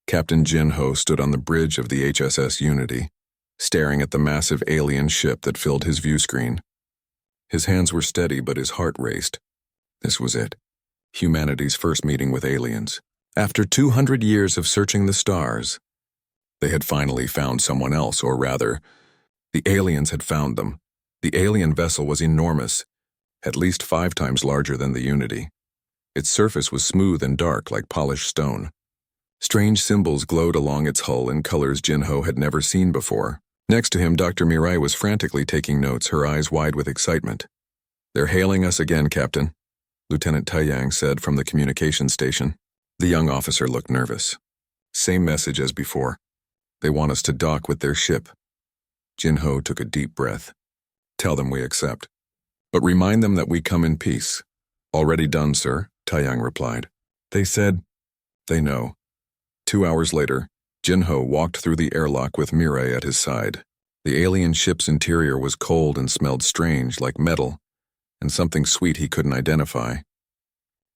Captain Jinho stood on the bridge of the HSS Unity, staring at the massive alien ship that filled his view screen. His hands were steady, but his heart raced. This was it. Humanity's first meeting with aliens. After 200 years of searching the stars, they had finally found someone else, or rather, the aliens had found them. The alien vessel was enormous, at least 5 times larger than the Unity. Its surface was smooth and dark like polished stone. Strange symbols glowed along its hull in colors Jinho had never seen before. Next to him, Dr. Mirai was frantically taking notes, her eyes wide with excitement. "They're hailing us again, Captain," Lieutenant Taiyang said from the communication station. The young officer looked nervous. "Same message as before. They want us to dock with their ship." Jinho took a deep breath. "Tell them we accept. But remind them that we come in peace." "Already done, sir," Taiyang replied. They said, "They know." 2 hours later, Jinho walked through the airlock with Mirai at his side. The alien ship's interior was cold and smelled strange, like metal, and something sweet he couldn't identify.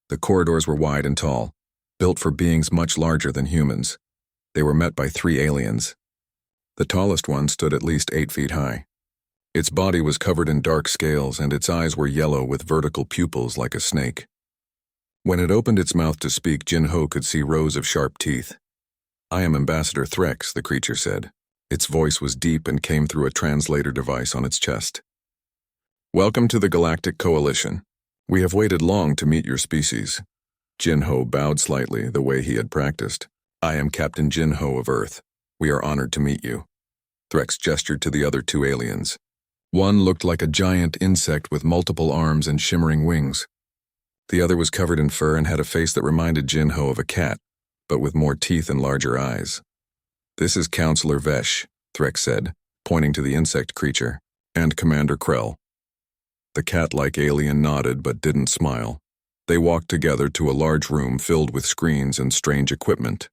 The corridors were wide and tall, built for beings much larger than humans. They were met by 3 aliens. The tallest one stood at least 8 feet high. Its body was covered in dark scales, and its eyes were yellow with vertical pupils like a snake. When it opened its mouth to speak, Jinho could see rows of sharp teeth. "I am Ambassador Threx," the creature said. Its voice was deep and came through a translator device on its chest. "Welcome to the Galactic Coalition. We have waited long to meet your species." Jinho bowed slightly, the way he had practiced. "I am Captain Jinho of Earth. We are honored to meet you." Threx gestured to the other 2 aliens. One looked like a giant insect with multiple arms and shimmering wings. The other was covered in fur and had a face that reminded Jinho of a cat, but with more teeth and larger eyes. "This is Counselor Vesh," Threx said, pointing to the insect creature, "and Commander Krell." The cat-like alien nodded but didn't smile. They walked together to a large room filled with screens and strange equipment.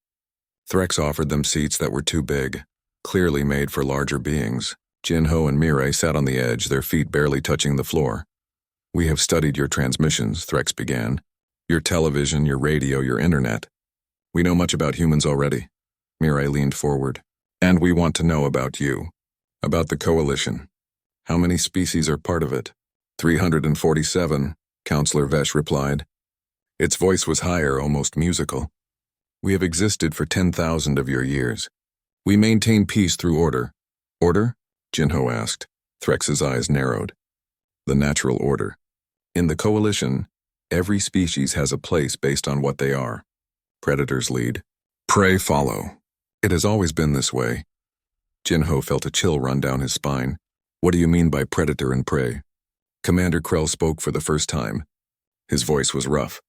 Threx offered them seats that were too big, clearly made for larger beings. Jinho and Mirai sat on the edge, their feet barely touching the floor. "We have studied your transmissions," Threx began. "Your television, your radio, your internet. We know much about humans already." Mirai leaned forward. "And we want to know about you. About the Coalition. How many species are part of it?" 347, Counselor Vesh replied. Its voice was higher, almost musical. "We have existed for 10,000 of your years. We maintain peace through order." "Order?" Jinho asked. Threx's eyes narrowed. "The natural order. In the Coalition, every species has a place based on what they are. Predators lead. Prey follow. It has always been this way." Jinho felt a chill run down his spine. "What do you mean by predator and prey?" Commander Krell spoke for the first time. His voice was rough.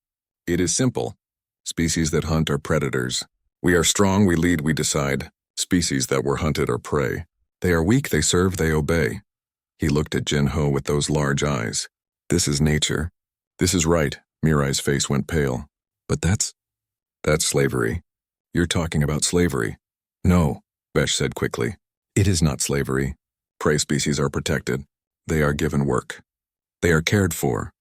"It is simple. Species that hunt are predators. We are strong, we lead, we decide. Species that were hunted are prey. They are weak, they serve, they obey." He looked at Jinho with those large eyes. "This is nature." "This is right." Mirai's face went pale. "But that's slavery." "You're talking about slavery." "No," Vesh said quickly. "It is not slavery. Prey species are protected. They are given work. They are cared for.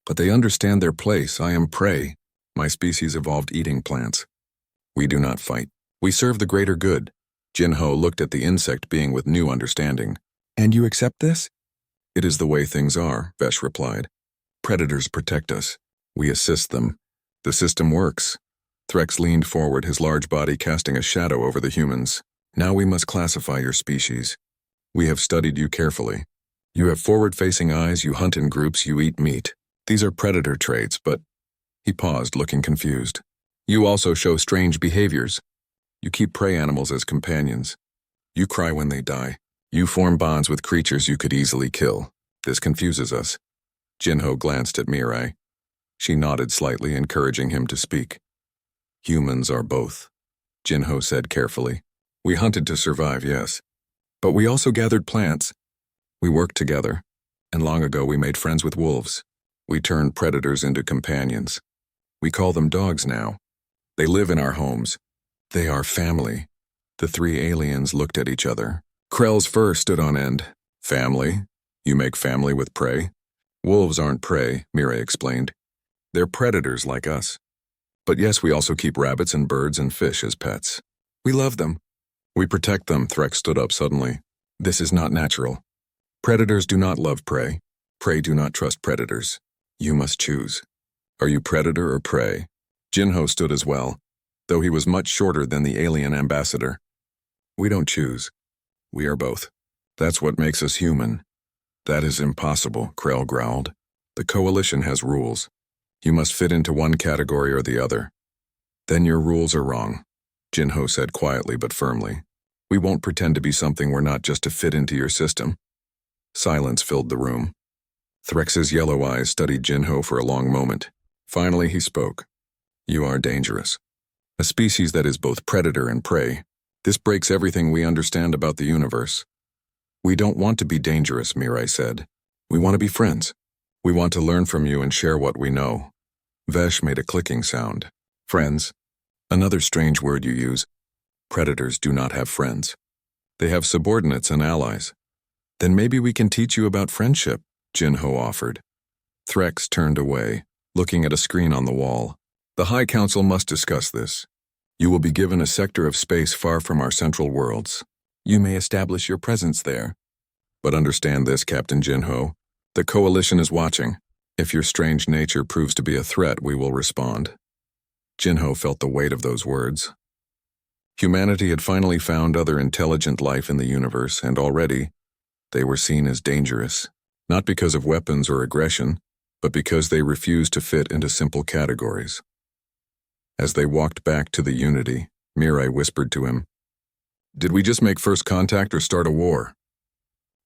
But they understand their place. I am prey. My species evolved eating plants. We do not fight. We serve the greater good." Jinho looked at the insect being with new understanding. "And you accept this?" "It is the way things are," Vesh replied. "Predators protect us. We assist them. The system works." Threx leaned forward, his large body casting a shadow over the humans. "Now we must classify your species. We have studied you carefully. You have forward-facing eyes, you hunt in groups, you eat meat. These are predator traits, but—" He paused, looking confused. "You also show strange behaviors. You keep prey animals as companions. You cry when they die. You form bonds with creatures you could easily kill. This confuses us." Jinho glanced at Mirai. She nodded slightly, encouraging him to speak. "Humans are both," Jinho said carefully. "We hunted to survive, yes. But we also gathered plants. We worked together, and long ago we made friends with wolves. We turned predators into companions. We call them dogs now. They live in our homes. They are family." The 3 aliens looked at each other. Krell's fur stood on end. "Family? You make family with prey?" "Wolves aren't prey," Mirai explained. "They're predators like us. But yes, we also keep rabbits and birds and fish as pets." We love them. We protect them, Threx stood up suddenly. This is not natural. Predators do not love prey. Prey do not trust predators. You must choose. Are you predator or prey? Jinho stood as well, though he was much shorter than the alien ambassador. We don't choose. We are both. That's what makes us human. That is impossible, Krell growled. The coalition has rules. You must fit into one category or the other. Then your rules are wrong, Jinho said quietly but firmly. We won't pretend to be something we're not just to fit into your system. Silence filled the room. Threx's yellow eyes studied Jinho for a long moment. Finally he spoke. You are dangerous. A species that is both predator and prey. This breaks everything we understand about the universe. We don't want to be dangerous, Mirai said. We want to be friends. We want to learn from you and share what we know. Vesh made a clicking sound. Friends? Another strange word you use. Predators do not have friends. They have subordinates and allies. Then maybe we can teach you about friendship, Jinho offered. Threx turned away, looking at a screen on the wall. The High Council must discuss this. You will be given a sector of space far from our central worlds. You may establish your presence there. But understand this, Captain Jinho. The Coalition is watching. If your strange nature proves to be a threat, we will respond. Jinho felt the weight of those words. Humanity had finally found other intelligent life in the universe, and already they were seen as dangerous, not because of weapons or aggression, but because they refused to fit into simple categories. As they walked back to the Unity, Mirai whispered to him, Did we just make first contact or start a war?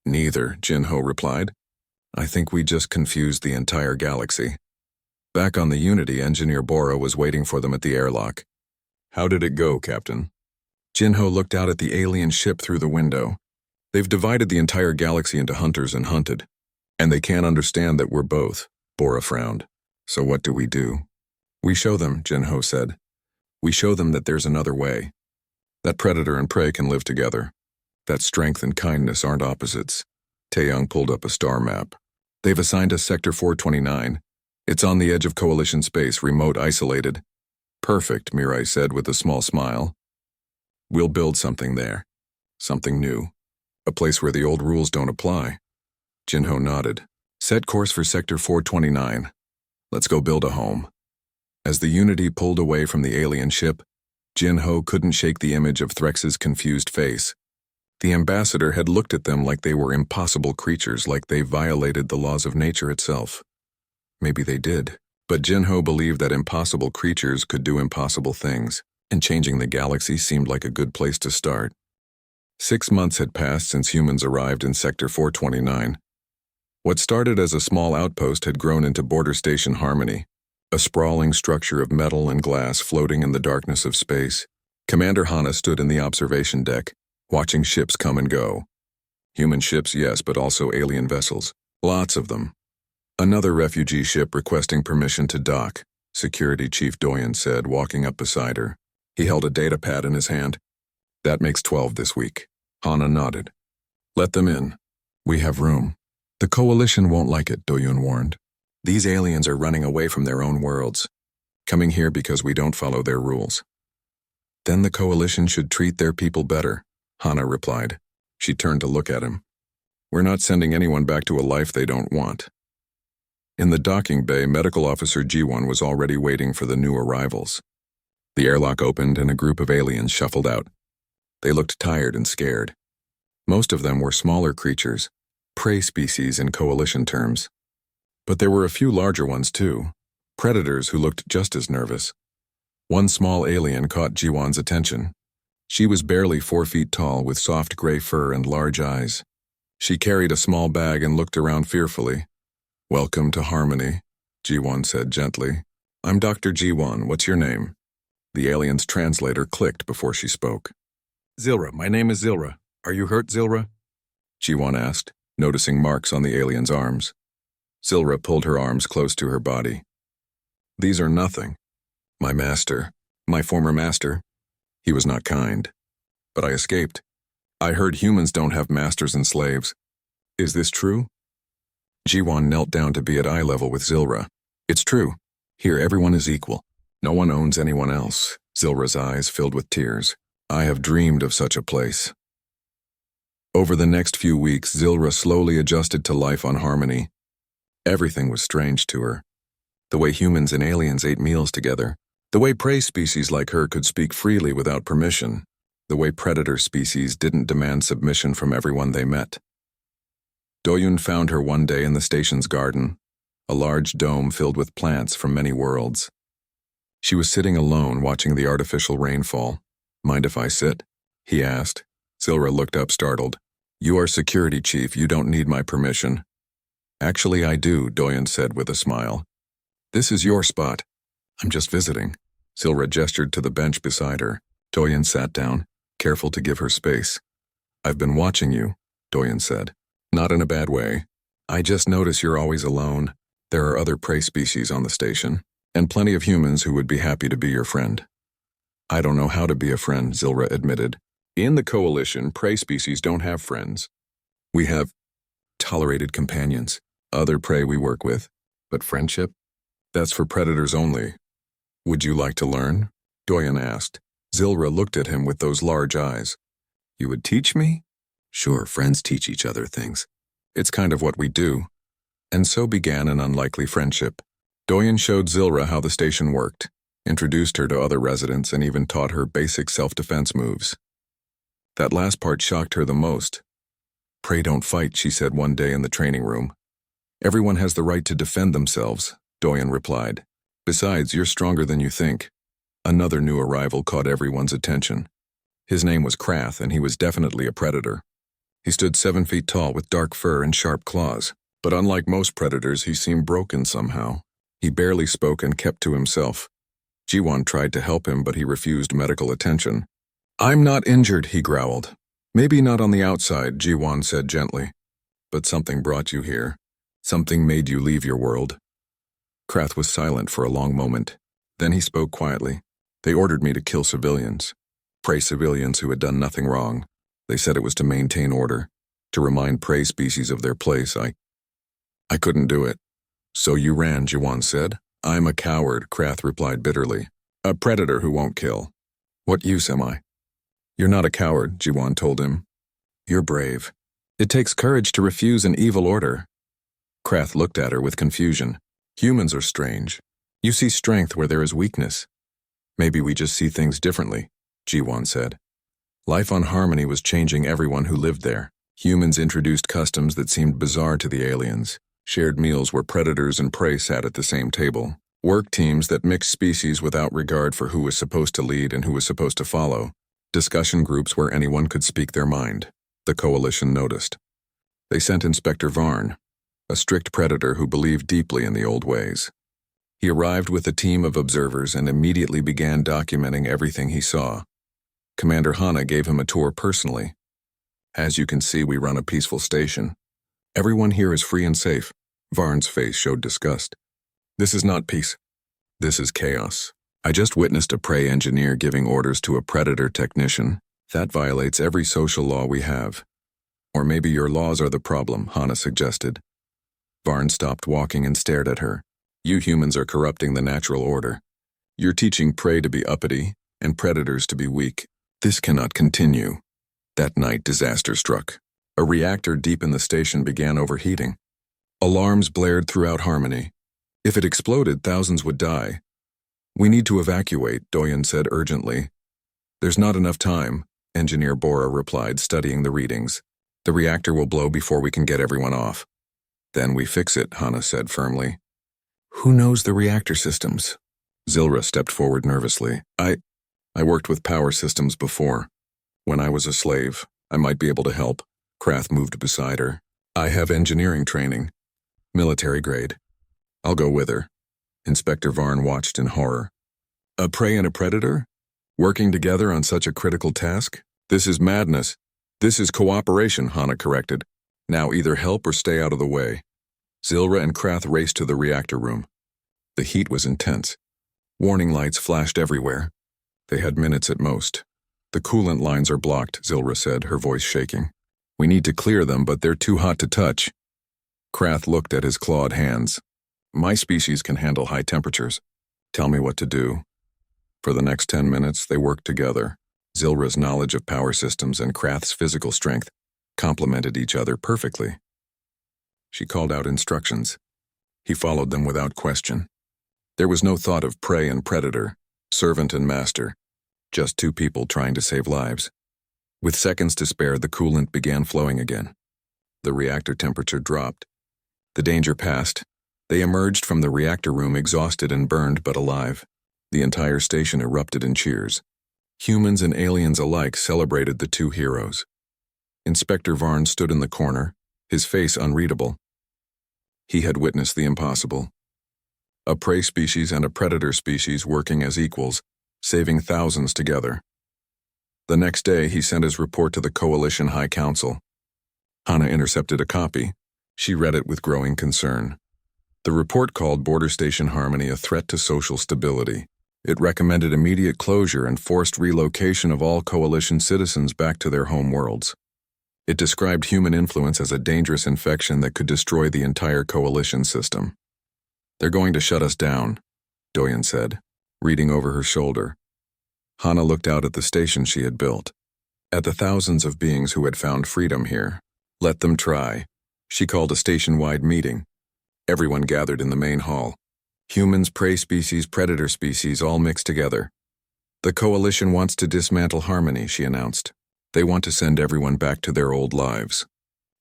Neither, Jinho replied. I think we just confused the entire galaxy. Back on the Unity, Engineer Bora was waiting for them at the airlock. How did it go, Captain? Jinho looked out at the alien ship through the window. They've divided the entire galaxy into hunters and hunted, and they can't understand that we're both, Bora frowned. So what do? We show them, Jinho said. We show them that there's another way. That predator and prey can live together. That strength and kindness aren't opposites. Taeyong pulled up a star map. They've assigned us Sector 429. It's on the edge of Coalition space, remote, isolated. Perfect, Mirai said with a small smile. We'll build something there. Something new. A place where the old rules don't apply. Jinho nodded. Set course for Sector 429. Let's go build a home. As the Unity pulled away from the alien ship, Jinho couldn't shake the image of Threx's confused face. The ambassador had looked at them like they were impossible creatures, like they violated the laws of nature itself. Maybe they did, but Jinho believed that impossible creatures could do impossible things, and changing the galaxy seemed like a good place to start. 6 months had passed since humans arrived in Sector 429. What started as a small outpost had grown into Border Station Harmony, a sprawling structure of metal and glass floating in the darkness of space. Commander Hana stood in the observation deck, watching ships come and go. Human ships, yes, but also alien vessels. Lots of them. Another refugee ship requesting permission to dock, Security Chief Doyen said, walking up beside her. He held a data pad in his hand. That makes 12 this week. Hana nodded. Let them in. We have room. The Coalition won't like it, Doyun warned. These aliens are running away from their own worlds, coming here because we don't follow their rules. Then the Coalition should treat their people better, Hana replied. She turned to look at him. We're not sending anyone back to a life they don't want. In the docking bay, Medical Officer G1 was already waiting for the new arrivals. The airlock opened and a group of aliens shuffled out. They looked tired and scared. Most of them were smaller creatures, prey species in Coalition terms. But there were a few larger ones too, predators who looked just as nervous. One small alien caught G1's attention. She was barely 4 feet tall with soft gray fur and large eyes. She carried a small bag and looked around fearfully. Welcome to Harmony, G1 said gently. I'm Dr. G1, what's your name? The alien's translator clicked before she spoke. Zilra, my name is Zilra. Are you hurt, Zilra? G1 asked, noticing marks on the alien's arms. Zilra pulled her arms close to her body. These are nothing. My master, my former master, he was not kind. But I escaped. I heard humans don't have masters and slaves. Is this true? G1 knelt down to be at eye level with Zilra. It's true. Here everyone is equal. No one owns anyone else. Zilra's eyes filled with tears. I have dreamed of such a place. Over the next few weeks, Zilra slowly adjusted to life on Harmony. Everything was strange to her. The way humans and aliens ate meals together. The way prey species like her could speak freely without permission. The way predator species didn't demand submission from everyone they met. Doyun found her one day in the station's garden, a large dome filled with plants from many worlds. She was sitting alone watching the artificial rainfall. "Mind if I sit?" he asked. Zilra looked up startled. "You are security chief, you don't need my permission." "Actually I do," Doyun said with a smile. "This is your spot. I'm just visiting." Zilra gestured to the bench beside her. Doyun sat down, careful to give her space. "I've been watching you," Doyun said. "Not in a bad way. I just notice you're always alone. There are other prey species on the station, and plenty of humans who would be happy to be your friend." "I don't know how to be a friend," Zilra admitted. "In the Coalition, prey species don't have friends. We have tolerated companions, other prey we work with. But friendship? That's for predators only. Would you like to learn?" Doyun asked. Zilra looked at him with those large eyes. "You would teach me?" "Sure, friends teach each other things. It's kind of what we do." And so began an unlikely friendship. Doyun showed Zilra how the station worked, introduced her to other residents, and even taught her basic self-defense moves. That last part shocked her the most. "Prey don't fight," she said one day in the training room. "Everyone has the right to defend themselves," Doyun replied. "Besides, you're stronger than you think." Another new arrival caught everyone's attention. His name was Krath, and he was definitely a predator. He stood 7 feet tall with dark fur and sharp claws, but unlike most predators, he seemed broken somehow. He barely spoke and kept to himself. Jiwon tried to help him, but he refused medical attention. "I'm not injured," he growled. "Maybe not on the outside," Jiwon said gently. "But something brought you here. Something made you leave your world." Krath was silent for a long moment. Then he spoke quietly. "They ordered me to kill civilians. Prey civilians who had done nothing wrong. They said it was to maintain order, to remind prey species of their place. I couldn't do it." "So you ran," Jiwon said. "I'm a coward," Krath replied bitterly. "A predator who won't kill. What use am I?" "You're not a coward," Jiwon told him. "You're brave. It takes courage to refuse an evil order." Krath looked at her with confusion. "Humans are strange. You see strength where there is weakness." "Maybe we just see things differently," Jiwon said. Life on Harmony was changing everyone who lived there. Humans introduced customs that seemed bizarre to the aliens. Shared meals where predators and prey sat at the same table. Work teams that mixed species without regard for who was supposed to lead and who was supposed to follow. Discussion groups where anyone could speak their mind. The Coalition noticed. They sent Inspector Varn, a strict predator who believed deeply in the old ways. He arrived with a team of observers and immediately began documenting everything he saw. Commander Hana gave him a tour personally. "As you can see, we run a peaceful station. Everyone here is free and safe." Varn's face showed disgust. "This is not peace. This is chaos. I just witnessed a prey engineer giving orders to a predator technician. That violates every social law we have." "Or maybe your laws are the problem," Hana suggested. Varn stopped walking and stared at her. "You humans are corrupting the natural order. You're teaching prey to be uppity and predators to be weak. This cannot continue." That night, disaster struck. A reactor deep in the station began overheating. Alarms blared throughout Harmony. If it exploded, thousands would die. "We need to evacuate," Doyun said urgently. "There's not enough time," Engineer Bora replied, studying the readings. "The reactor will blow before we can get everyone off." "Then we fix it," Hana said firmly. "Who knows the reactor systems?" Zilra stepped forward nervously. I worked with power systems before. When I was a slave, I might be able to help." Krath moved beside her. "I have engineering training. Military grade. I'll go with her." Inspector Varn watched in horror. "A prey and a predator? Working together on such a critical task? This is madness." "This is cooperation," Hana corrected. "Now either help or stay out of the way." Zilra and Krath raced to the reactor room. The heat was intense. Warning lights flashed everywhere. They had minutes at most. "The coolant lines are blocked," Zilra said, her voice shaking. "We need to clear them, but they're too hot to touch." Krath looked at his clawed hands. "My species can handle high temperatures. Tell me what to do." For the next 10 minutes, they worked together. Zilra's knowledge of power systems and Krath's physical strength complemented each other perfectly. She called out instructions. He followed them without question. There was no thought of prey and predator, servant and master, just two people trying to save lives. With seconds to spare, the coolant began flowing again. The reactor temperature dropped. The danger passed. They emerged from the reactor room exhausted and burned but alive. The entire station erupted in cheers. Humans and aliens alike celebrated the two heroes. Inspector Varn stood in the corner, his face unreadable. He had witnessed the impossible. A prey species and a predator species working as equals, saving thousands together. The next day, he sent his report to the Coalition High Council. Hana intercepted a copy. She read it with growing concern. The report called Border Station Harmony a threat to social stability. It recommended immediate closure and forced relocation of all Coalition citizens back to their home worlds. It described human influence as a dangerous infection that could destroy the entire Coalition system. "They're going to shut us down," Doyen said, reading over her shoulder. Hana looked out at the station she had built, at the thousands of beings who had found freedom here. Let them try. She called a station-wide meeting. Everyone gathered in the main hall. Humans, prey species, predator species, all mixed together. "The Coalition wants to dismantle Harmony," she announced. "They want to send everyone back to their old lives.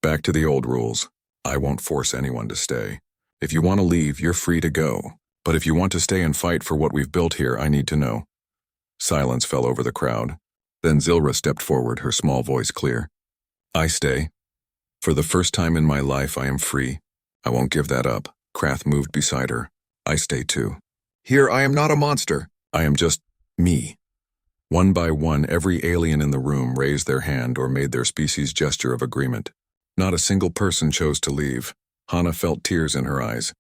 Back to the old rules. I won't force anyone to stay. If you want to leave, you're free to go. But if you want to stay and fight for what we've built here, I need to know." Silence fell over the crowd. Then Zilra stepped forward, her small voice clear. "I stay. For the first time in my life, I am free. I won't give that up." Krath moved beside her. "I stay too. Here, I am not a monster. I am just me." One by one, every alien in the room raised their hand or made their species gesture of agreement. Not a single person chose to leave. Hana felt tears in her eyes.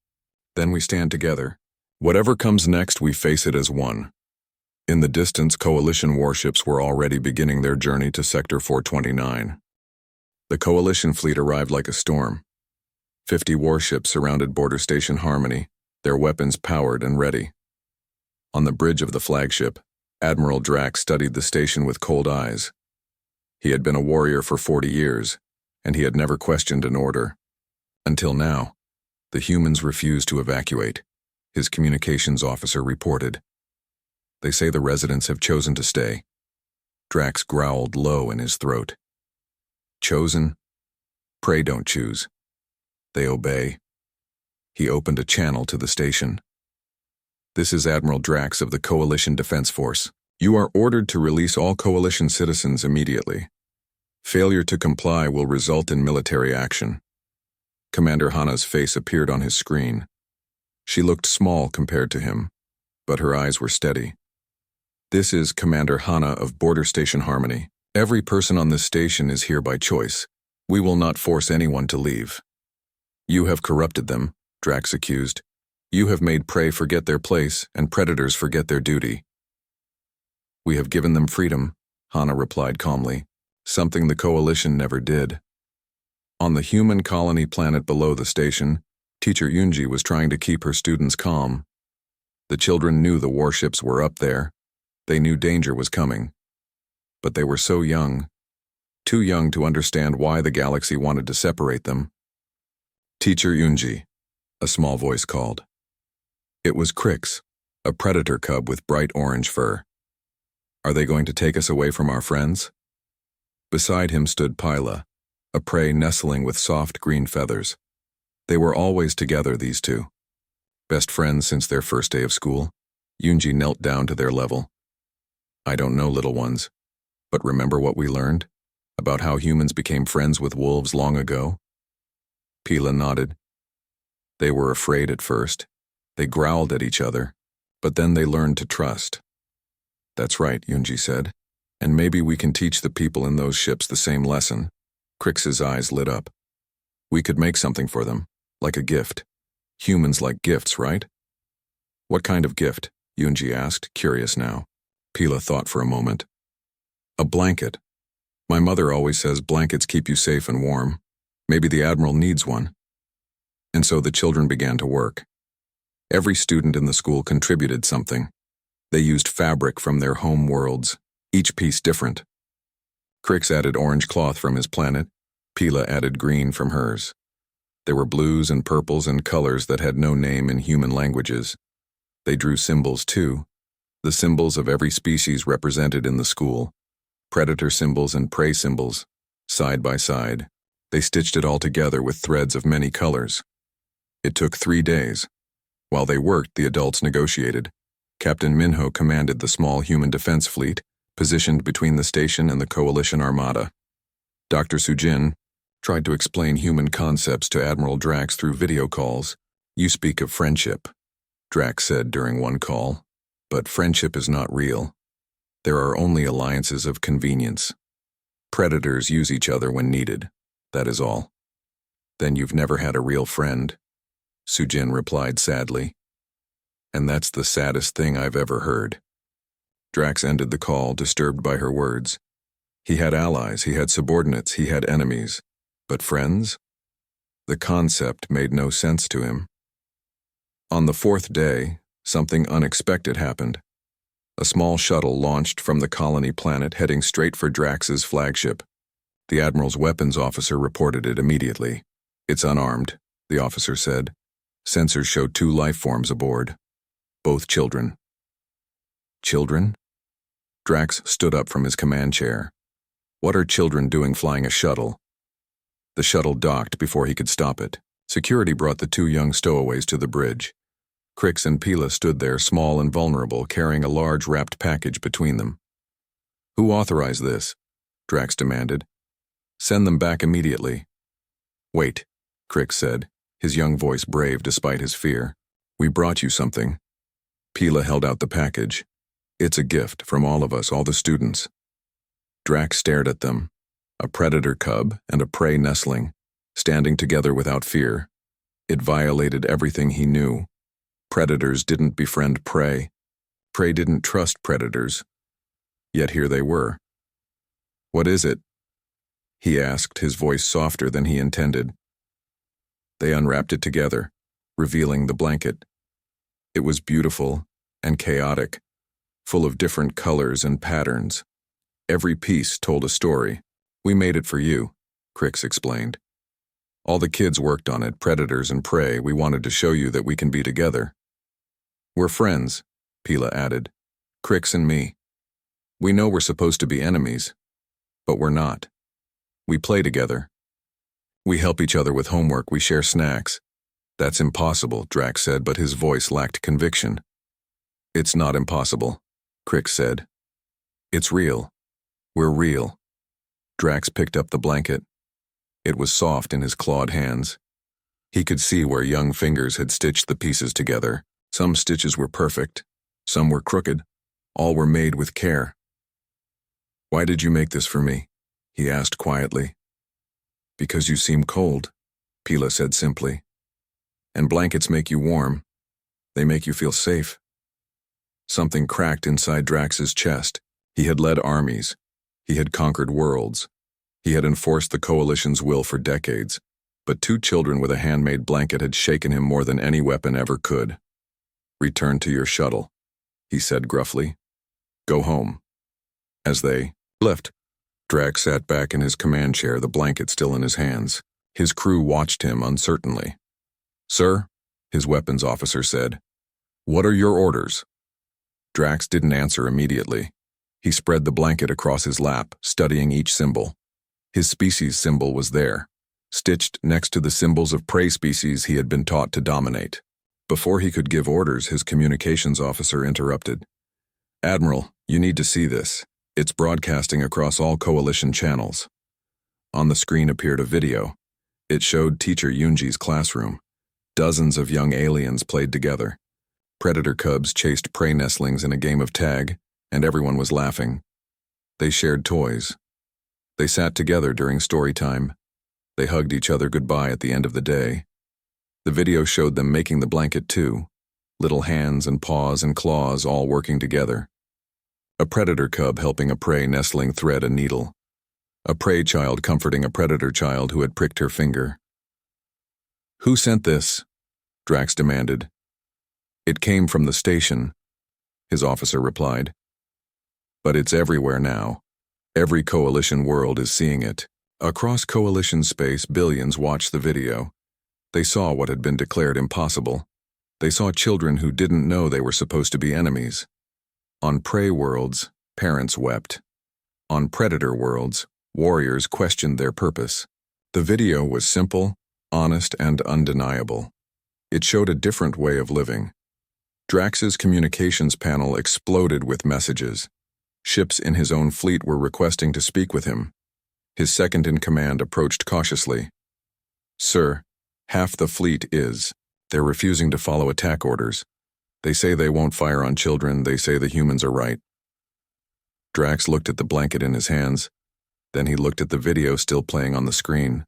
"Then we stand together. Whatever comes next, we face it as one." In the distance, Coalition warships were already beginning their journey to Sector 429. The Coalition fleet arrived like a storm. 50 warships surrounded Border Station Harmony, their weapons powered and ready. On the bridge of the flagship, Admiral Drax studied the station with cold eyes. He had been a warrior for 40 years, and he had never questioned an order. Until now, the humans refused to evacuate, his communications officer reported. "They say the residents have chosen to stay." Drax growled low in his throat. "Chosen? Prey don't choose. They obey." He opened a channel to the station. "This is Admiral Drax of the Coalition Defense Force. You are ordered to release all Coalition citizens immediately. Failure to comply will result in military action." Commander Hana's face appeared on his screen. She looked small compared to him, but her eyes were steady. "This is Commander Hana of Border Station Harmony. Every person on this station is here by choice. We will not force anyone to leave." "You have corrupted them," Drax accused. "You have made prey forget their place and predators forget their duty." "We have given them freedom," Hana replied calmly, "something the Coalition never did." On the human colony planet below the station, Teacher Yunji was trying to keep her students calm. The children knew the warships were up there. They knew danger was coming. But they were so young, too young to understand why the galaxy wanted to separate them. "Teacher Yunji," a small voice called. It was Crix, a predator cub with bright orange fur. "Are they going to take us away from our friends?" Beside him stood Pila, a prey nestling with soft green feathers. They were always together, these two. Best friends since their first day of school. Yunji knelt down to their level. "I don't know, little ones, but remember what we learned? About how humans became friends with wolves long ago?" Pila nodded. "They were afraid at first. They growled at each other, but then they learned to trust." "That's right," Yunji said. "And maybe we can teach the people in those ships the same lesson." Crix's eyes lit up. "We could make something for them, like a gift. Humans like gifts, right?" "What kind of gift?" Yunji asked, curious now. Pila thought for a moment. "A blanket. My mother always says blankets keep you safe and warm. Maybe the Admiral needs one." And so the children began to work. Every student in the school contributed something. They used fabric from their home worlds, each piece different. Crix added orange cloth from his planet, Pila added green from hers. There were blues and purples and colors that had no name in human languages. They drew symbols too, the symbols of every species represented in the school, predator symbols and prey symbols, side by side. They stitched it all together with threads of many colors. It took 3 days. While they worked, the adults negotiated. Captain Minho commanded the small human defense fleet, positioned between the station and the coalition armada. Dr. Sujin tried to explain human concepts to Admiral Drax through video calls. "You speak of friendship," Drax said during one call, "but friendship is not real. There are only alliances of convenience. Predators use each other when needed, that is all." "Then you've never had a real friend," Sujin replied sadly. "And that's the saddest thing I've ever heard." Drax ended the call, disturbed by her words. He had allies, he had subordinates, he had enemies. But friends? The concept made no sense to him. On the 4th day, something unexpected happened. A small shuttle launched from the colony planet, heading straight for Drax's flagship. The Admiral's weapons officer reported it immediately. "It's unarmed," the officer said. "Sensors show 2 life forms aboard. Both children." Children? Drax stood up from his command chair. What are children doing flying a shuttle? The shuttle docked before he could stop it. Security brought the 2 young stowaways to the bridge. Crix and Pila stood there, small and vulnerable, carrying a large wrapped package between them. "Who authorized this?" Drax demanded. "Send them back immediately." "Wait," Crix said, his young voice brave despite his fear. "We brought you something." Pila held out the package. "It's a gift from all of us, all the students." Drax stared at them. A predator cub and a prey nestling, standing together without fear. It violated everything he knew. Predators didn't befriend prey. Prey didn't trust predators. Yet here they were. "What is it?" he asked, his voice softer than he intended. They unwrapped it together, revealing the blanket. It was beautiful and chaotic, full of different colors and patterns. Every piece told a story. "We made it for you," Crix explained. "All the kids worked on it, predators and prey. We wanted to show you that we can be together." "We're friends," Pila added. "Crix and me. We know we're supposed to be enemies, but we're not. We play together. We help each other with homework, we share snacks." "That's impossible," Drax said, but his voice lacked conviction. "It's not impossible," Crix said. "It's real. We're real." Drax picked up the blanket. It was soft in his clawed hands. He could see where young fingers had stitched the pieces together. Some stitches were perfect, some were crooked. All were made with care. "Why did you make this for me?" he asked quietly. "Because you seem cold," Pila said simply. "And blankets make you warm. They make you feel safe." Something cracked inside Drax's chest. He had led armies. He had conquered worlds. He had enforced the Coalition's will for decades. But 2 children with a handmade blanket had shaken him more than any weapon ever could. "Return to your shuttle," he said gruffly. "Go home." As they left, Drax sat back in his command chair, the blanket still in his hands. His crew watched him uncertainly. "Sir," his weapons officer said, "what are your orders?" Drax didn't answer immediately. He spread the blanket across his lap, studying each symbol. His species symbol was there, stitched next to the symbols of prey species he had been taught to dominate. Before he could give orders, his communications officer interrupted. "Admiral, you need to see this. It's broadcasting across all Coalition channels." On the screen appeared a video. It showed Teacher Yunji's classroom. Dozens of young aliens played together. Predator cubs chased prey nestlings in a game of tag, and everyone was laughing. They shared toys. They sat together during story time. They hugged each other goodbye at the end of the day. The video showed them making the blanket too, little hands and paws and claws all working together. A predator cub helping a prey nestling thread a needle. A prey child comforting a predator child who had pricked her finger. "Who sent this?" Drax demanded. "It came from the station," his officer replied. But it's everywhere now. Every coalition world is seeing it. Across coalition space, billions watched the video. They saw what had been declared impossible. They saw children who didn't know they were supposed to be enemies. On prey worlds, parents wept. On predator worlds, warriors questioned their purpose. The video was simple, honest, and undeniable. It showed a different way of living. Drax's communications panel exploded with messages. Ships in his own fleet were requesting to speak with him. His second-in-command approached cautiously. "Sir, half the fleet is. They're refusing to follow attack orders. They say they won't fire on children. They say the humans are right." Drax looked at the blanket in his hands. Then he looked at the video still playing on the screen.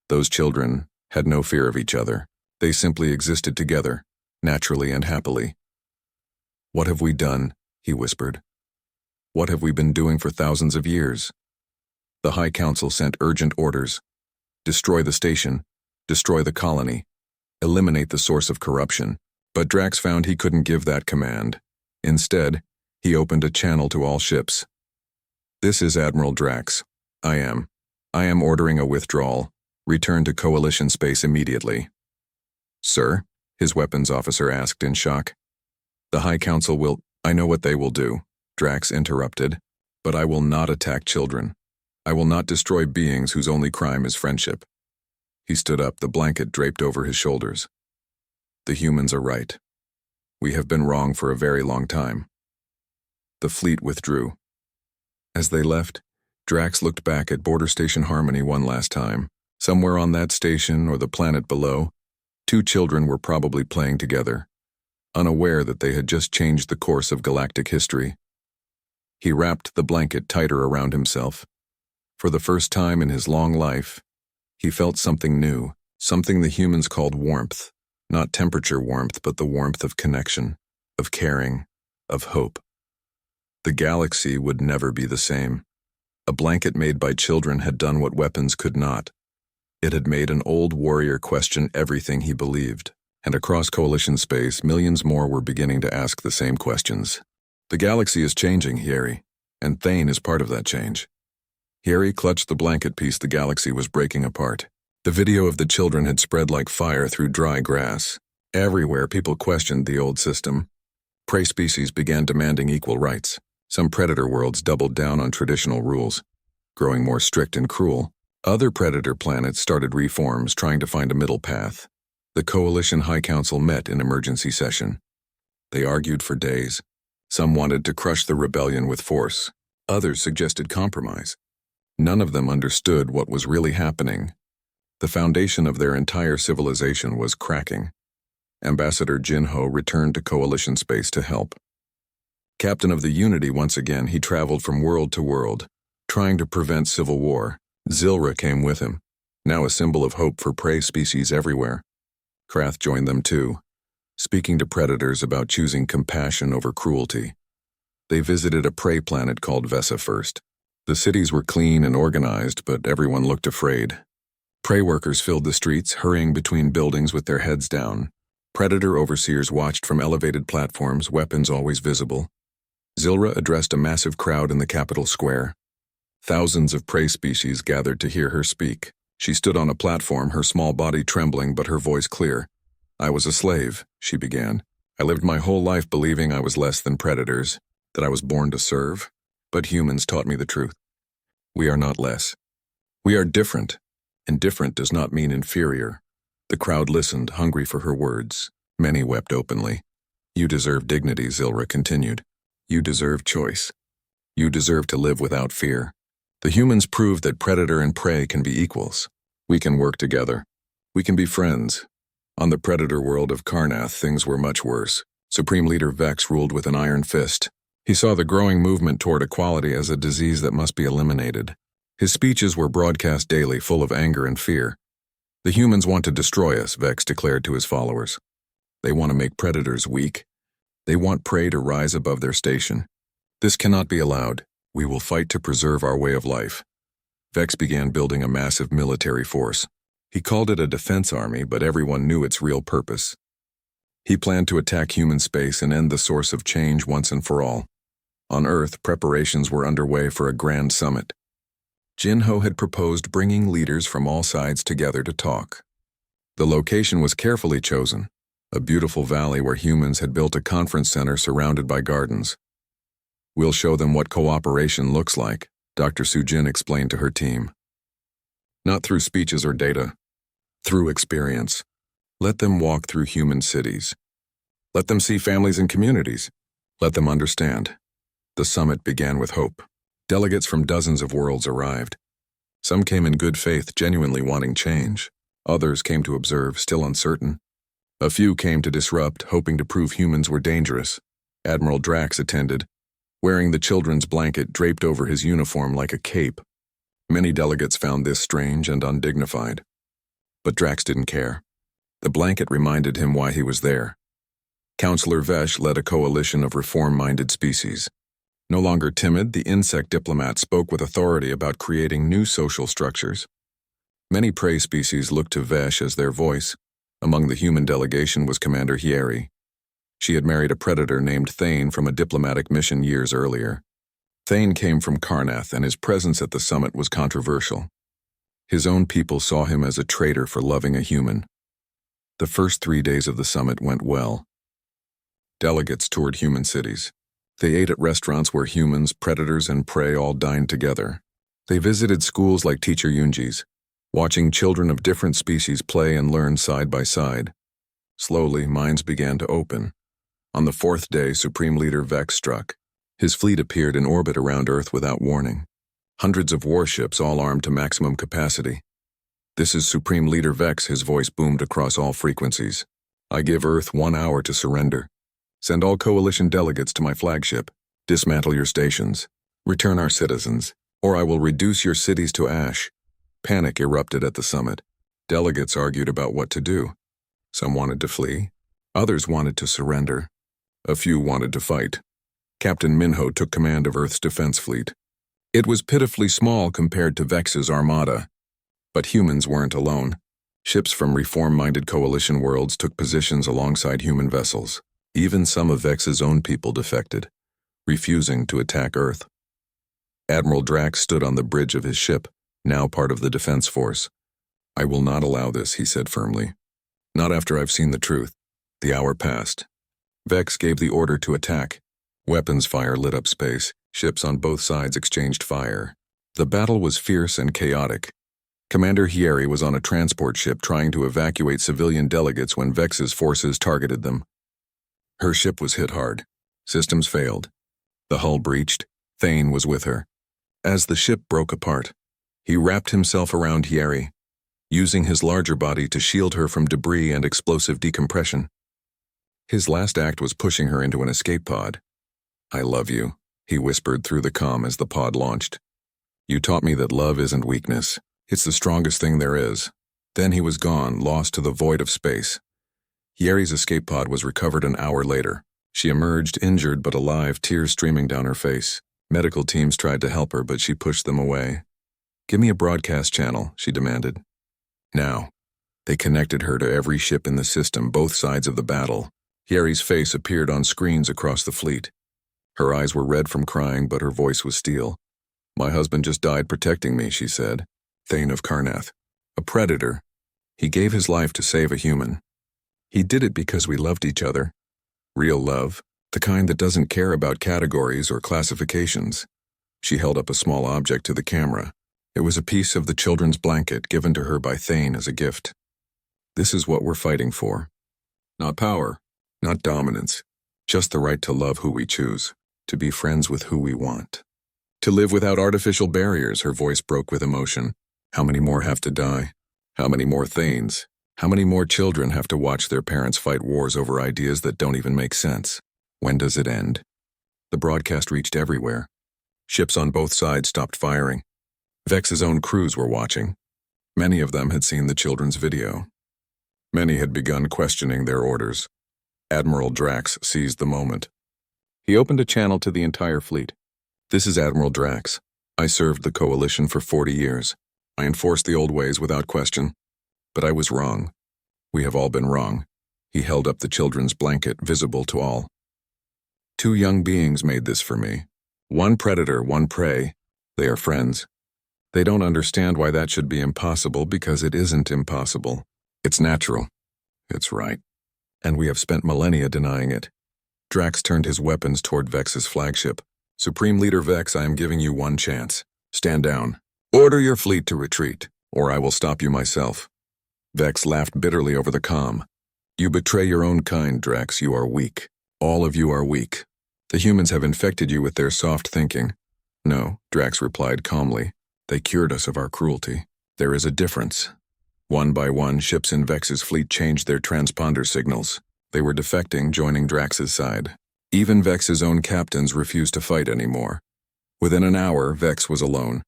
Those children had no fear of each other. They simply existed together, naturally and happily. "What have we done?" he whispered. "What have we been doing for thousands of years?" The High Council sent urgent orders. Destroy the station, destroy the colony, eliminate the source of corruption. But Drax found he couldn't give that command. Instead, he opened a channel to all ships. "This is Admiral Drax. I am ordering a withdrawal. Return to Coalition space immediately." "Sir?" his weapons officer asked in shock. "The High Council will— I know what they will do," Drax interrupted. "But I will not attack children. I will not destroy beings whose only crime is friendship." He stood up, the blanket draped over his shoulders. "The humans are right. We have been wrong for a very long time." The fleet withdrew. As they left, Drax looked back at Border Station Harmony one last time. Somewhere on that station or the planet below, two children were probably playing together, unaware that they had just changed the course of galactic history. He wrapped the blanket tighter around himself. For the first time in his long life, he felt something new, something the humans called warmth. Not temperature warmth, but the warmth of connection, of caring, of hope. The galaxy would never be the same. A blanket made by children had done what weapons could not. It had made an old warrior question everything he believed. And across coalition space, millions more were beginning to ask the same questions. The galaxy is changing, Hieri, and Thane is part of that change. Hieri clutched the blanket piece. The galaxy was breaking apart. The video of the children had spread like fire through dry grass. Everywhere, people questioned the old system. Prey species began demanding equal rights. Some predator worlds doubled down on traditional rules, growing more strict and cruel. Other predator planets started reforms, trying to find a middle path. The Coalition High Council met in emergency session. They argued for days. Some wanted to crush the rebellion with force. Others suggested compromise. None of them understood what was really happening. The foundation of their entire civilization was cracking. Ambassador Jinho returned to Coalition space to help. Captain of the Unity once again, he traveled from world to world, trying to prevent civil war. Zilra came with him, now a symbol of hope for prey species everywhere. Krath joined them too, speaking to predators about choosing compassion over cruelty. They visited a prey planet called Vesa first. The cities were clean and organized, but everyone looked afraid. Prey workers filled the streets, hurrying between buildings with their heads down. Predator overseers watched from elevated platforms, weapons always visible. Zilra addressed a massive crowd in the capital square. Thousands of prey species gathered to hear her speak. She stood on a platform, her small body trembling but her voice clear. "I was a slave," she began. "I lived my whole life believing I was less than predators, that I was born to serve. But humans taught me the truth. We are not less. We are different, and different does not mean inferior." The crowd listened, hungry for her words. Many wept openly. "You deserve dignity," Zilra continued. "You deserve choice. You deserve to live without fear. The humans proved that predator and prey can be equals. We can work together. We can be friends." On the predator world of Karnath, things were much worse. Supreme Leader Vex ruled with an iron fist. He saw the growing movement toward equality as a disease that must be eliminated. His speeches were broadcast daily, full of anger and fear. "The humans want to destroy us," Vex declared to his followers. "They want to make predators weak. They want prey to rise above their station. This cannot be allowed. We will fight to preserve our way of life." Vex began building a massive military force. He called it a defense army, but everyone knew its real purpose. He planned to attack human space and end the source of change once and for all. On Earth, preparations were underway for a grand summit. Jin-Ho had proposed bringing leaders from all sides together to talk. The location was carefully chosen, a beautiful valley where humans had built a conference center surrounded by gardens. "We'll show them what cooperation looks like," Dr. Sujin explained to her team. "Not through speeches or data, through experience. Let them walk through human cities. Let them see families and communities. Let them understand." The summit began with hope. Delegates from dozens of worlds arrived. Some came in good faith, genuinely wanting change. Others came to observe, still uncertain. A few came to disrupt, hoping to prove humans were dangerous. Admiral Drax attended, wearing the children's blanket draped over his uniform like a cape. Many delegates found this strange and undignified. But Drax didn't care. The blanket reminded him why he was there. Counselor Vesh led a coalition of reform-minded species. No longer timid, the insect diplomat spoke with authority about creating new social structures. Many prey species looked to Vesh as their voice. Among the human delegation was Commander Hieri. She had married a predator named Thane from a diplomatic mission years earlier. Thane came from Karnath, and his presence at the summit was controversial. His own people saw him as a traitor for loving a human. The first 3 days of the summit went well. Delegates toured human cities. They ate at restaurants where humans, predators, and prey all dined together. They visited schools like Teacher Yunji's, watching children of different species play and learn side by side. Slowly, minds began to open. On the 4th day, Supreme Leader Vex struck. His fleet appeared in orbit around Earth without warning. Hundreds of warships, all armed to maximum capacity. "This is Supreme Leader Vex," his voice boomed across all frequencies. "I give Earth 1 hour to surrender. Send all coalition delegates to my flagship. Dismantle your stations. Return our citizens, or I will reduce your cities to ash." Panic erupted at the summit. Delegates argued about what to do. Some wanted to flee. Others wanted to surrender. A few wanted to fight. Captain Minho took command of Earth's defense fleet. It was pitifully small compared to Vex's armada. But humans weren't alone. Ships from reform-minded coalition worlds took positions alongside human vessels. Even some of Vex's own people defected, refusing to attack Earth. Admiral Drax stood on the bridge of his ship, now part of the defense force. "I will not allow this," he said firmly. "Not after I've seen the truth." The hour passed. Vex gave the order to attack. Weapons fire lit up space. Ships on both sides exchanged fire. The battle was fierce and chaotic. Commander Hieri was on a transport ship trying to evacuate civilian delegates when Vex's forces targeted them. Her ship was hit hard. Systems failed. The hull breached. Thane was with her. As the ship broke apart, he wrapped himself around Hieri, using his larger body to shield her from debris and explosive decompression. His last act was pushing her into an escape pod. "I love you," he whispered through the comm as the pod launched. "You taught me that love isn't weakness. It's the strongest thing there is." Then he was gone, lost to the void of space. Hieri's escape pod was recovered an hour later. She emerged injured but alive, tears streaming down her face. Medical teams tried to help her, but she pushed them away. "Give me a broadcast channel," she demanded. Now. They connected her to every ship in the system, both sides of the battle. Hieri's face appeared on screens across the fleet. Her eyes were red from crying, but her voice was steel. "My husband just died protecting me," she said. Thane of Karnath. A predator. He gave his life to save a human. He did it because we loved each other. Real love, the kind that doesn't care about categories or classifications. She held up a small object to the camera. It was a piece of the children's blanket given to her by Thane as a gift. This is what we're fighting for. Not power, not dominance, just the right to love who we choose, to be friends with who we want. To live without artificial barriers, her voice broke with emotion. How many more have to die? How many more Thanes? How many more children have to watch their parents fight wars over ideas that don't even make sense? When does it end? The broadcast reached everywhere. Ships on both sides stopped firing. Vex's own crews were watching. Many of them had seen the children's video. Many had begun questioning their orders. Admiral Drax seized the moment. He opened a channel to the entire fleet. "This is Admiral Drax. I served the Coalition for 40 years. I enforced the old ways without question. But I was wrong. We have all been wrong." He held up the children's blanket, visible to all. "2 young beings made this for me. One predator, one prey. They are friends. They don't understand why that should be impossible because it isn't impossible. It's natural. It's right. And we have spent millennia denying it. Drax turned his weapons toward Vex's flagship. Supreme Leader Vex, I am giving you one chance. Stand down. Order your fleet to retreat, or I will stop you myself. Vex laughed bitterly over the comm. You betray your own kind, Drax. You are weak. All of you are weak. The humans have infected you with their soft thinking. No, Drax replied calmly. They cured us of our cruelty. There is a difference. One by one, ships in Vex's fleet changed their transponder signals. They were defecting, joining Drax's side. Even Vex's own captains refused to fight anymore. Within an hour, Vex was alone.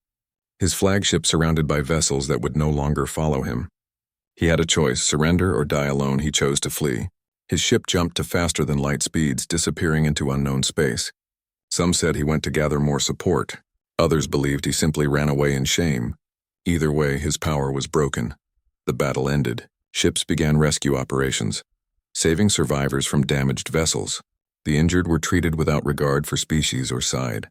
His flagship surrounded by vessels that would no longer follow him. He had a choice, surrender or die alone. He chose to flee. His ship jumped to faster than light speeds, disappearing into unknown space. Some said he went to gather more support. Others believed he simply ran away in shame. Either way, his power was broken. The battle ended. Ships began rescue operations, saving survivors from damaged vessels. The injured were treated without regard for species or side.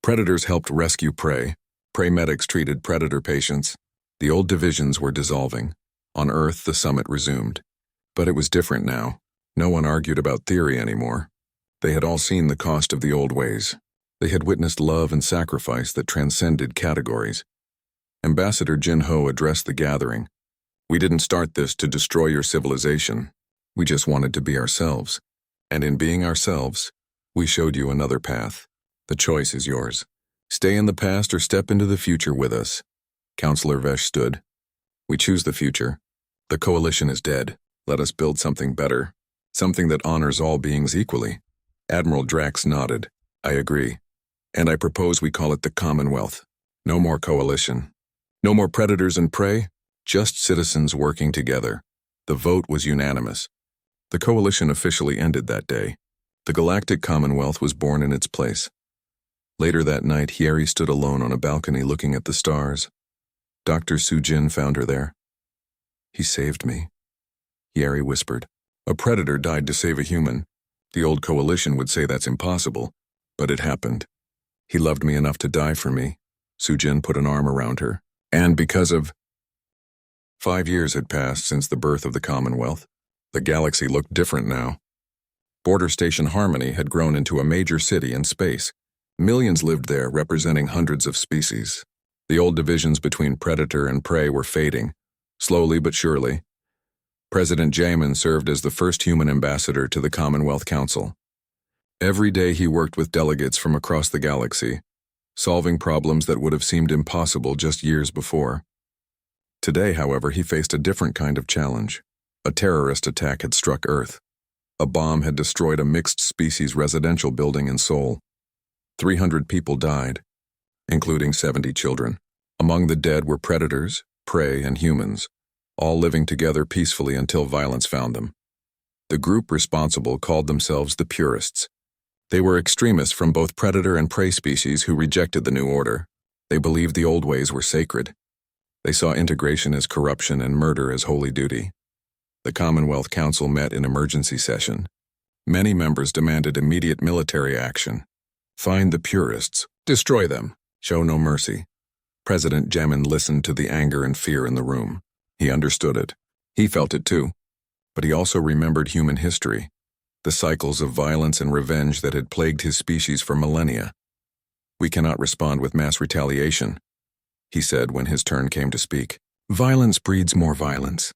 Predators helped rescue prey. Prey medics treated predator patients. The old divisions were dissolving. On Earth, the summit resumed. But it was different now. No one argued about theory anymore. They had all seen the cost of the old ways. They had witnessed love and sacrifice that transcended categories. Ambassador Jin Ho addressed the gathering. We didn't start this to destroy your civilization. We just wanted to be ourselves. And in being ourselves, we showed you another path. The choice is yours. Stay in the past or step into the future with us. Counselor Vesh stood. We choose the future. The coalition is dead. Let us build something better. Something that honors all beings equally. Admiral Drax nodded. I agree. And I propose we call it the Commonwealth. No more coalition. No more predators and prey. Just citizens working together. The vote was unanimous. The coalition officially ended that day. The Galactic Commonwealth was born in its place. Later that night, Hyeri stood alone on a balcony looking at the stars. Dr. Sujin found her there. He saved me, Hyeri whispered. A predator died to save a human. The old coalition would say that's impossible, but it happened. He loved me enough to die for me. Sujin put an arm around her. And because of... 5 years had passed since the birth of the Commonwealth. The galaxy looked different now. Border Station Harmony had grown into a major city in space. Millions lived there, representing hundreds of species. The old divisions between predator and prey were fading, slowly but surely. President Jamin served as the first human ambassador to the Commonwealth Council. Every day he worked with delegates from across the galaxy, solving problems that would have seemed impossible just years before. Today, however, he faced a different kind of challenge. A terrorist attack had struck Earth. A bomb had destroyed a mixed-species residential building in Seoul. 300 people died, including 70 children. Among the dead were predators, prey, and humans, all living together peacefully until violence found them. The group responsible called themselves the Purists. They were extremists from both predator and prey species who rejected the new order. They believed the old ways were sacred. They saw integration as corruption and murder as holy duty. The Commonwealth Council met in emergency session. Many members demanded immediate military action. Find the Purists. Destroy them. Show no mercy. President Jamin listened to the anger and fear in the room. He understood it. He felt it too. But he also remembered human history, the cycles of violence and revenge that had plagued his species for millennia. We cannot respond with mass retaliation, he said when his turn came to speak. Violence breeds more violence.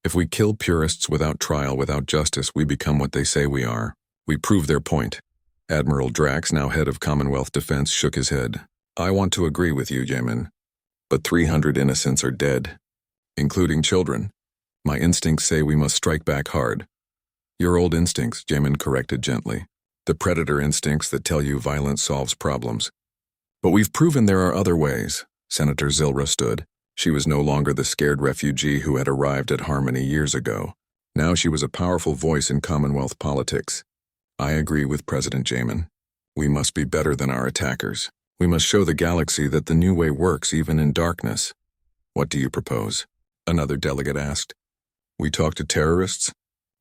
If we kill Purists without trial, without justice, we become what they say we are. We prove their point. Admiral Drax, now head of Commonwealth Defense, shook his head. I want to agree with you, Jamin. But 300 innocents are dead, including children. My instincts say we must strike back hard. Your old instincts, Jamin corrected gently. The predator instincts that tell you violence solves problems. But we've proven there are other ways. Senator Zilra stood. She was no longer the scared refugee who had arrived at Harmony years ago. Now she was a powerful voice in Commonwealth politics. I agree with President Jamin. We must be better than our attackers. We must show the galaxy that the new way works even in darkness. What do you propose? Another delegate asked. We talk to terrorists?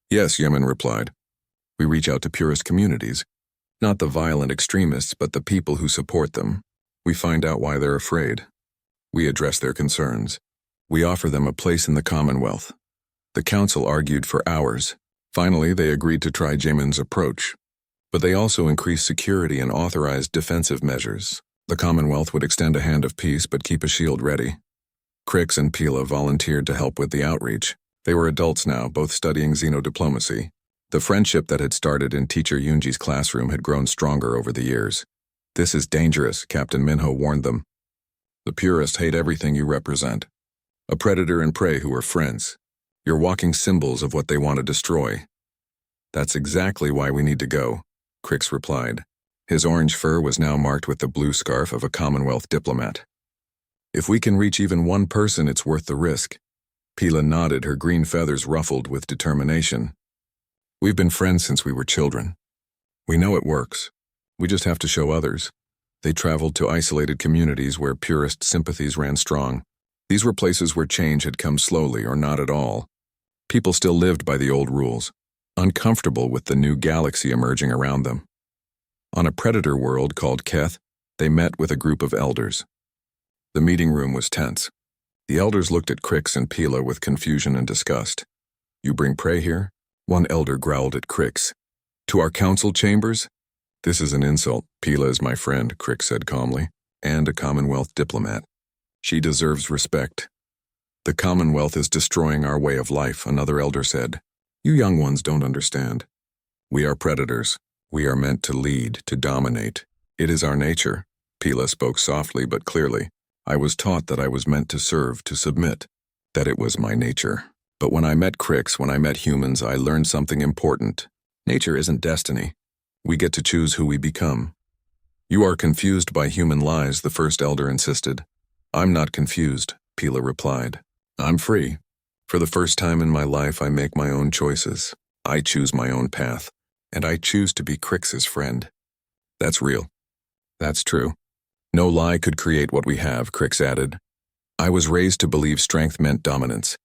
Yes, Yemen replied. We reach out to purist communities. Not the violent extremists, but the people who support them. We find out why they're afraid. We address their concerns. We offer them a place in the Commonwealth. The council argued for hours. Finally, they agreed to try Jamin's approach. But they also increased security and authorized defensive measures. The Commonwealth would extend a hand of peace but keep a shield ready. Crix and Pila volunteered to help with the outreach. They were adults now, both studying xenodiplomacy. The friendship that had started in Teacher Yunji's classroom had grown stronger over the years. "This is dangerous," Captain Minho warned them. "The purists hate everything you represent. A predator and prey who are friends. You're walking symbols of what they want to destroy." "That's exactly why we need to go," Crix replied. His orange fur was now marked with the blue scarf of a Commonwealth diplomat. "If we can reach even one person, it's worth the risk." Pila nodded, her green feathers ruffled with determination. "We've been friends since we were children. We know it works. We just have to show others." They traveled to isolated communities where purist sympathies ran strong. These were places where change had come slowly or not at all. People still lived by the old rules, uncomfortable with the new galaxy emerging around them. On a predator world called Keth, they met with a group of elders. The meeting room was tense. The elders looked at Crix and Pila with confusion and disgust. "You bring prey here?" One elder growled at Crix. "To our council chambers?" "This is an insult. Pila is my friend," Crix said calmly, "and a Commonwealth diplomat. She deserves respect." "The Commonwealth is destroying our way of life," another elder said. "You young ones don't understand. We are predators. We are meant to lead, to dominate. It is our nature." Pila spoke softly but clearly. "I was taught that I was meant to serve, to submit, that it was my nature. But when I met Crix, when I met humans, I learned something important. Nature isn't destiny. We get to choose who we become." "You are confused by human lies," the first elder insisted. "I'm not confused," Pila replied. "I'm free. For the first time in my life, I make my own choices. I choose my own path, and I choose to be Crix's friend." "That's real." "That's true. No lie could create what we have," Crix added. "I was raised to believe strength meant dominance.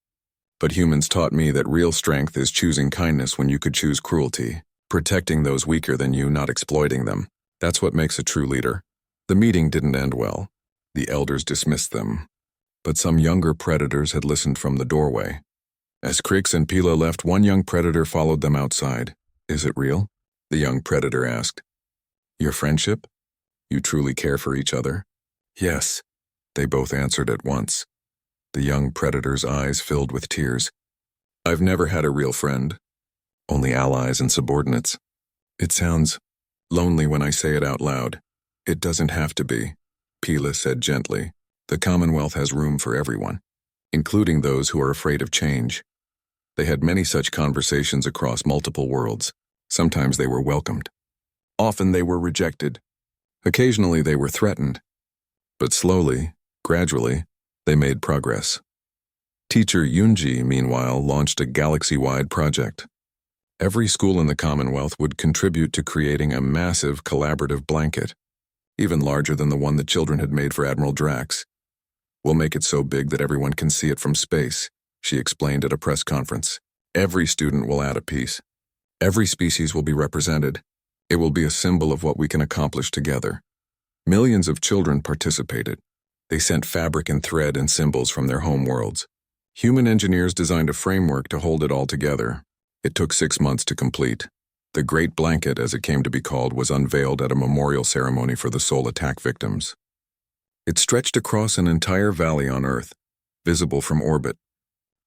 But humans taught me that real strength is choosing kindness when you could choose cruelty, protecting those weaker than you, not exploiting them. That's what makes a true leader." The meeting didn't end well. The elders dismissed them. But some younger predators had listened from the doorway. As Crix and Pila left, one young predator followed them outside. "Is it real?" the young predator asked. "Your friendship? You truly care for each other?" "Yes," they both answered at once. The young predator's eyes filled with tears. "I've never had a real friend. Only allies and subordinates. It sounds lonely when I say it out loud." "It doesn't have to be," Pila said gently. "The Commonwealth has room for everyone, including those who are afraid of change." They had many such conversations across multiple worlds. Sometimes they were welcomed. Often they were rejected. Occasionally they were threatened. But slowly, gradually, they made progress. Teacher Yunji, meanwhile, launched a galaxy-wide project. Every school in the Commonwealth would contribute to creating a massive collaborative blanket, even larger than the one the children had made for Admiral Drax. "We'll make it so big that everyone can see it from space," she explained at a press conference. "Every student will add a piece. Every species will be represented. It will be a symbol of what we can accomplish together." Millions of children participated. They sent fabric and thread and symbols from their home worlds. Human engineers designed a framework to hold it all together. It took 6 months to complete. The Great Blanket, as it came to be called, was unveiled at a memorial ceremony for the Sol attack victims. It stretched across an entire valley on Earth, visible from orbit.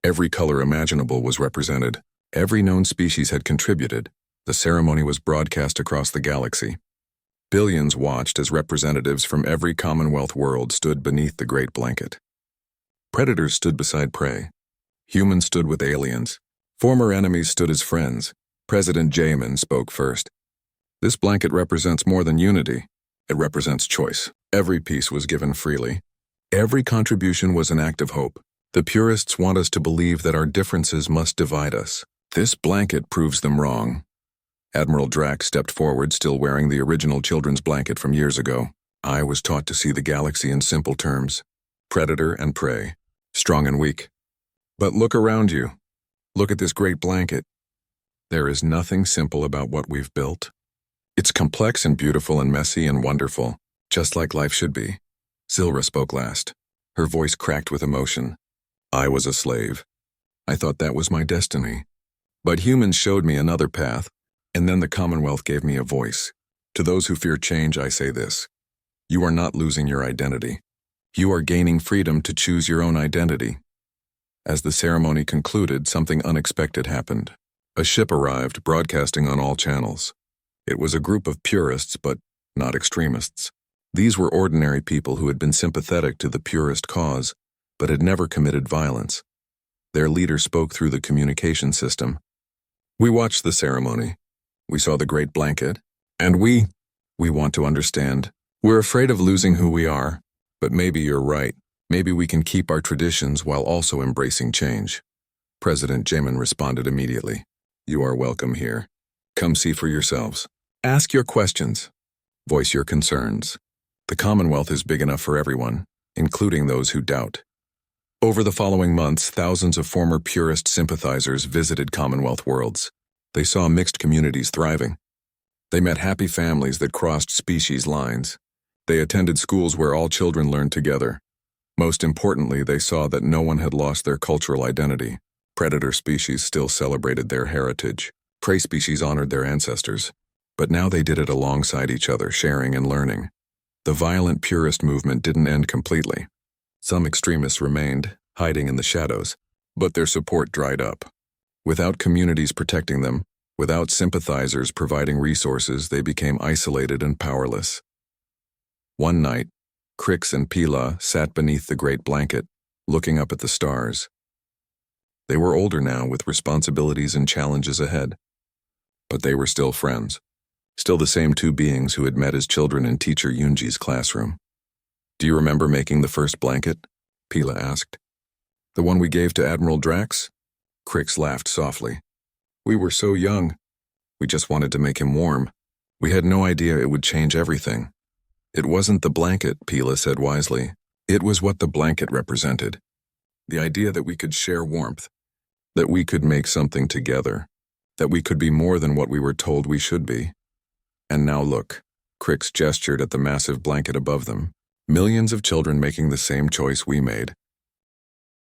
Every color imaginable was represented. Every known species had contributed. The ceremony was broadcast across the galaxy. Billions watched as representatives from every Commonwealth world stood beneath the Great Blanket. Predators stood beside prey. Humans stood with aliens. Former enemies stood as friends. President Jamin spoke first. "This blanket represents more than unity. It represents choice." Every piece was given freely. Every contribution was an act of hope. The purists want us to believe that our differences must divide us. This blanket proves them wrong. Admiral Drax stepped forward, still wearing the original children's blanket from years ago. "I was taught to see the galaxy in simple terms. Predator and prey. Strong and weak. But look around you. Look at this great blanket. There is nothing simple about what we've built. It's complex and beautiful and messy and wonderful, just like life should be. Zilra spoke last. Her voice cracked with emotion. I was a slave. I thought that was my destiny. But humans showed me another path, and then the Commonwealth gave me a voice. To those who fear change, I say this. You are not losing your identity. You are gaining freedom to choose your own identity. As the ceremony concluded, something unexpected happened. A ship arrived, broadcasting on all channels. It was a group of purists, but not extremists. These were ordinary people who had been sympathetic to the purist cause, but had never committed violence. Their leader spoke through the communication system. We watched the ceremony. We saw the great blanket, and we want to understand. We're afraid of losing who we are, but maybe you're right. Maybe we can keep our traditions while also embracing change. President Jamin responded immediately. You are welcome here. Come see for yourselves. Ask your questions. Voice your concerns. The Commonwealth is big enough for everyone, including those who doubt. Over the following months, thousands of former purist sympathizers visited Commonwealth worlds. They saw mixed communities thriving. They met happy families that crossed species lines. They attended schools where all children learned together. Most importantly, they saw that no one had lost their cultural identity. Predator species still celebrated their heritage. Prey species honored their ancestors. But now they did it alongside each other, sharing and learning. The violent purist movement didn't end completely. Some extremists remained, hiding in the shadows, but their support dried up. Without communities protecting them, without sympathizers providing resources, they became isolated and powerless. One night, Crix and Pila sat beneath the great blanket, looking up at the stars. They were older now, with responsibilities and challenges ahead. But they were still friends, still the same two beings who had met as children in teacher Yunji's classroom. Do you remember making the first blanket? Pila asked. The one we gave to Admiral Drax? Crix laughed softly. We were so young. We just wanted to make him warm. We had no idea it would change everything. It wasn't the blanket, Pila said wisely. It was what the blanket represented. The idea that we could share warmth, that we could make something together, that we could be more than what we were told we should be. And now look, Crix gestured at the massive blanket above them. Millions of children making the same choice we made.